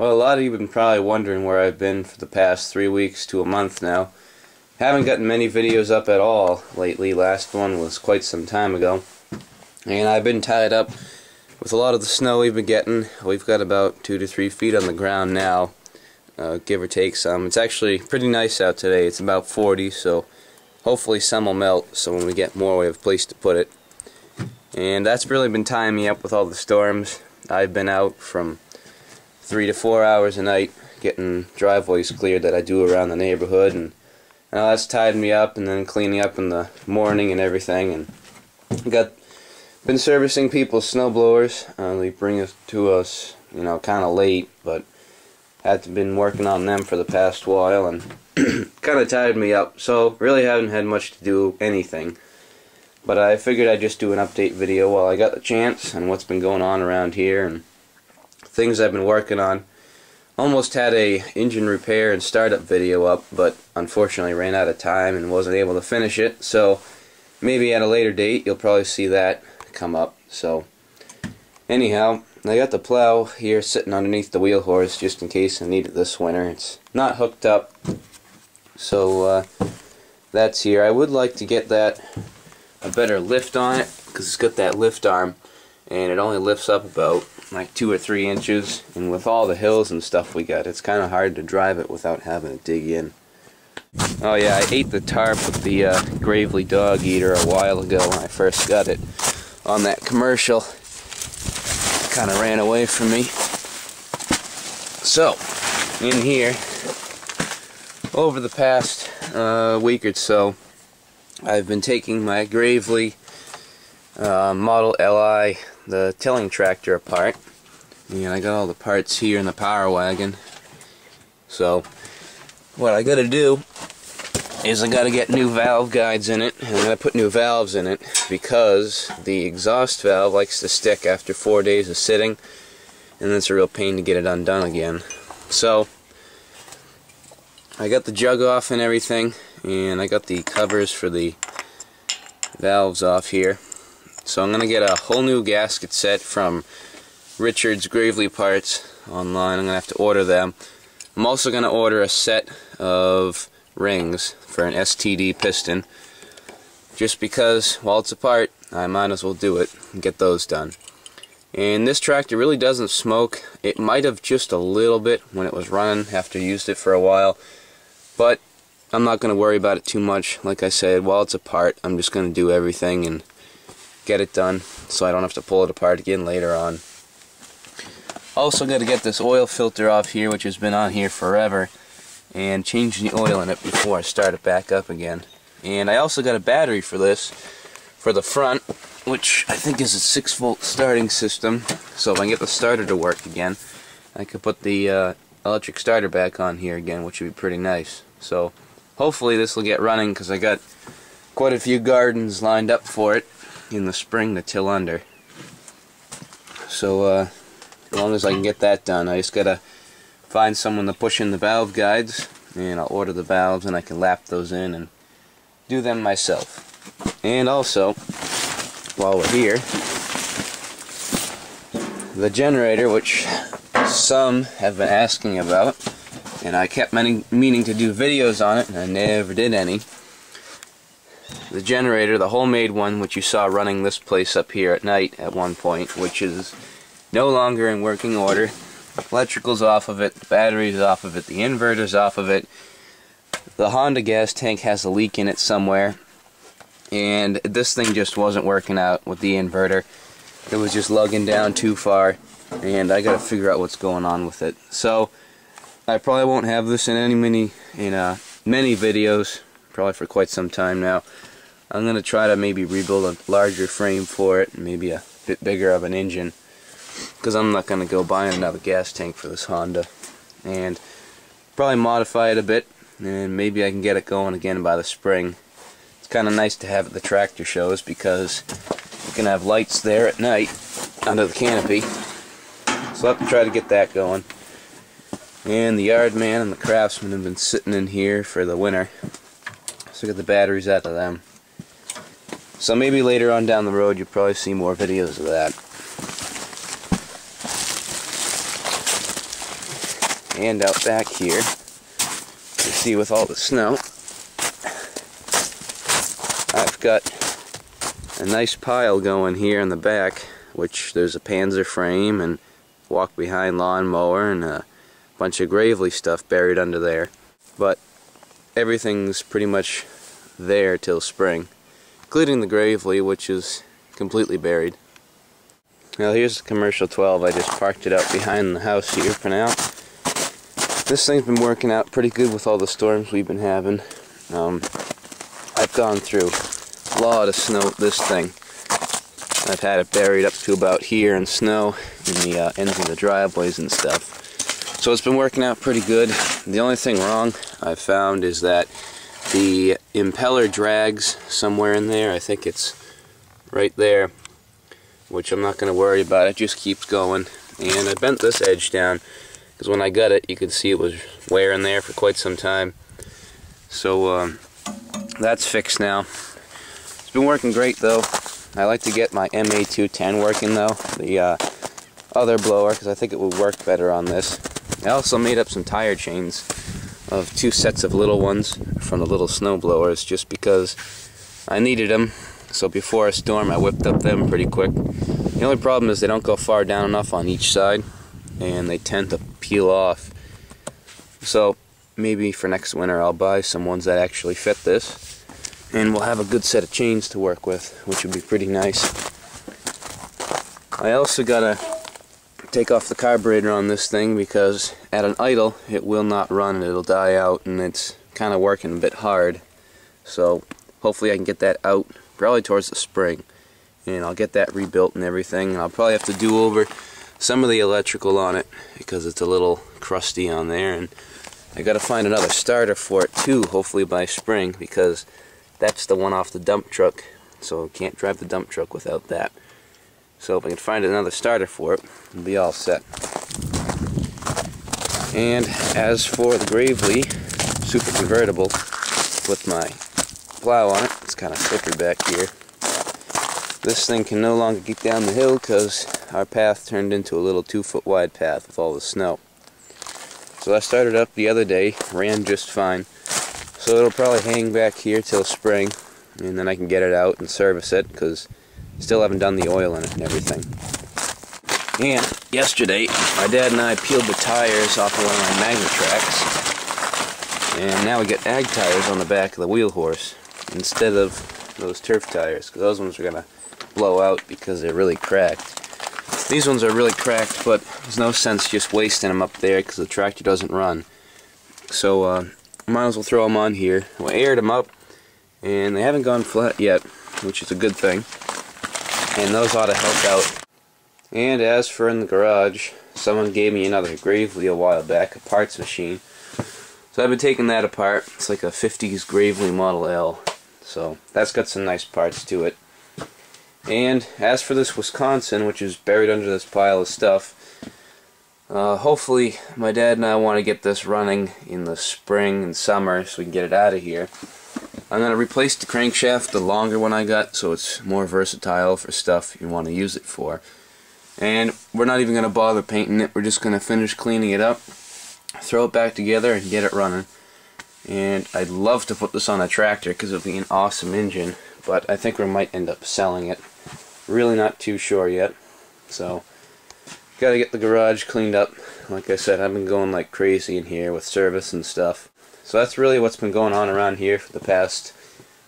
Well, a lot of you have been probably wondering where I've been for the past 3 weeks to a month now. Haven't gotten many videos up at all lately. Last one was quite some time ago. And I've been tied up with a lot of the snow we've been getting. We've got about 2 to 3 feet on the ground now, give or take some. It's actually pretty nice out today. It's about 40, so hopefully some will melt, so when we get more we have a place to put it. And that's really been tying me up with all the storms. I've been out from 3 to 4 hours a night getting driveways cleared that I do around the neighborhood, and that's tied me up, and then cleaning up in the morning and everything. And been servicing people's snowblowers. They bring it to us, kind of late, but been working on them for the past while, and kind of tied me up. So really haven't had much to do anything. But I figured I'd just do an update video while I got the chance on what's been going on around here and things I've been working on. Almost had a engine repair and startup video up, but unfortunately ran out of time and wasn't able to finish it. So maybe at a later date you'll probably see that come up. So anyhow, I got the plow here sitting underneath the wheel horse just in case I need it this winter. It's not hooked up, so that's here. I would like to get that a better lift on it because it's got that lift arm and it only lifts up about like 2 or 3 inches, and with all the hills and stuff we got, it's kind of hard to drive it without having to dig in. Oh yeah, I ate the tarp with the Gravely dog eater a while ago when I first got it on that commercial. Kind of ran away from me. So in here over the past week or so I've been taking my Gravely Model Li, the tilling tractor, apart, and I got all the parts here in the power wagon. So what I gotta do is I gotta get new valve guides in it, and I gotta put new valves in it because the exhaust valve likes to stick after 4 days of sitting, and it's a real pain to get it undone again. So I got the jug off and everything, and I got the covers for the valves off here. So I'm going to get a whole new gasket set from Richard's Gravely Parts online. I'm going to have to order them. I'm also going to order a set of rings for an STD piston, just because while it's apart I might as well do it and get those done. And this tractor really doesn't smoke. It might have just a little bit when it was running after I used it for a while, but I'm not going to worry about it too much. Like I said, while it's apart I'm just going to do everything and get it done so I don't have to pull it apart again later on. Also got to get this oil filter off here, which has been on here forever, and change the oil in it before I start it back up again. And I also got a battery for this, for the front, which I think is a 6-volt starting system, so if I can get the starter to work again I could put the electric starter back on here again, which would be pretty nice. So hopefully this will get running because I got quite a few gardens lined up for it in the spring to till under. So as long as I can get that done, I just gotta find someone to push in the valve guides, and I'll order the valves and I can lap those in and do them myself. And also, while we're here, the generator, which some have been asking about, and I kept meaning to do videos on it and I never did any. The generator, the homemade one, which you saw running this place up here at night at one point, which is no longer in working order. Electrical's off of it, the battery's off of it, the inverter's off of it. The Honda gas tank has a leak in it somewhere, and this thing just wasn't working out with the inverter. It was just lugging down too far, and I gotta figure out what's going on with it. So I probably won't have this in many videos, probably for quite some time now. I'm going to try to maybe rebuild a larger frame for it, maybe a bit bigger of an engine, because I'm not going to go buying another gas tank for this Honda. And probably modify it a bit, and maybe I can get it going again by the spring. It's kind of nice to have at the tractor shows because you can have lights there at night under the canopy. So I'll have to try to get that going. And the yard man and the craftsman have been sitting in here for the winter, so get the batteries out of them. So maybe later on down the road you'll probably see more videos of that. and out back here. You see with all the snow, I've got a nice pile going here in the back, which there's a Panzer frame and walk behind lawnmower and a bunch of Gravely stuff buried under there. But everything's pretty much there till spring, including the Gravely, which is completely buried. Now here's the commercial 12. I just parked it out behind the house here for now. This thing's been working out pretty good with all the storms we've been having. I've gone through a lot of snow with this thing. I've had it buried up to about here in snow in the ends of the driveways and stuff. So it's been working out pretty good. The only thing wrong I've found is that the impeller drags somewhere in there. I think it's right there, which I'm not going to worry about. It just keeps going. And I bent this edge down because when I got it, you could see it was wearing there for quite some time. So that's fixed now. It's been working great though. I like to get my MA210 working though, the other blower, because I think it would work better on this. I also made up some tire chains of 2 sets of little ones from the little snow blowers just because I needed them. So before a storm I whipped up them pretty quick. The only problem is they don't go far down enough on each side and they tend to peel off. So maybe for next winter I'll buy some ones that actually fit this, and we'll have a good set of chains to work with, which would be pretty nice. I also gotta take off the carburetor on this thing because at an idle it will not run and it'll die out, and it's kind of working a bit hard. So hopefully I can get that out probably towards the spring, and I'll get that rebuilt and everything. And I'll probably have to do over some of the electrical on it because it's a little crusty on there, and I gotta find another starter for it too, hopefully by spring, because that's the one off the dump truck, so I can't drive the dump truck without that. So if I can find another starter for it, it'll be all set. And as for the Gravely Super Convertible with my plow on it, it's kind of slippery back here. This thing can no longer get down the hill because our path turned into a little 2-foot wide path with all the snow. So I started up the other day, ran just fine. So it'll probably hang back here till spring, and then I can get it out and service it because I still haven't done the oil in it and everything. And yesterday, my dad and I peeled the tires off of one of my Magna-Tracks, and now we get ag tires on the back of the wheel horse instead of those turf tires, because those ones are going to blow out because they're really cracked. These ones are really cracked, but there's no sense just wasting them up there because the tractor doesn't run. So might as well throw them on here. We aired them up, and they haven't gone flat yet, which is a good thing. And those ought to help out. And as for in the garage, someone gave me another Gravely a while back, a parts machine. So I've been taking that apart. It's like a 50s Gravely Model L. So that's got some nice parts to it. And as for this Wisconsin, which is buried under this pile of stuff, hopefully my dad and I want to get this running in the spring and summer so we can get it out of here. I'm going to replace the crankshaft, the longer one I got, so it's more versatile for stuff you want to use it for. And we're not even going to bother painting it. We're just going to finish cleaning it up, throw it back together, and get it running. And I'd love to put this on a tractor because it would be an awesome engine, but I think we might end up selling it. Really not too sure yet. So gotta get the garage cleaned up. Like I said, I've been going like crazy in here with service and stuff. So that's really what's been going on around here for the past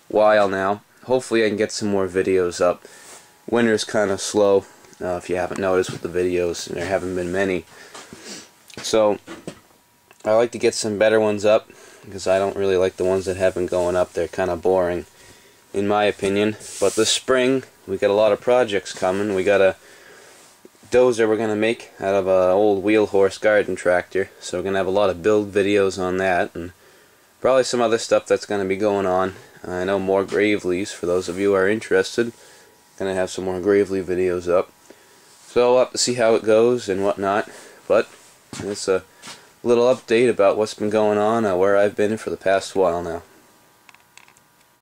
while now. Hopefully I can get some more videos up. Winter's kind of slow, if you haven't noticed with the videos, and there haven't been many. So I like to get some better ones up because I don't really like the ones that have been going up. They're kind of boring in my opinion. But this spring we got a lot of projects coming. We got a dozer we're going to make out of an old wheel horse garden tractor, so we're going to have a lot of build videos on that, and probably some other stuff that's going to be going on. I know more Gravely's for those of you who are interested. Going to have some more Gravely videos up, so we'll have to see how it goes and whatnot. But it's a little update about what's been going on, where I've been for the past while now.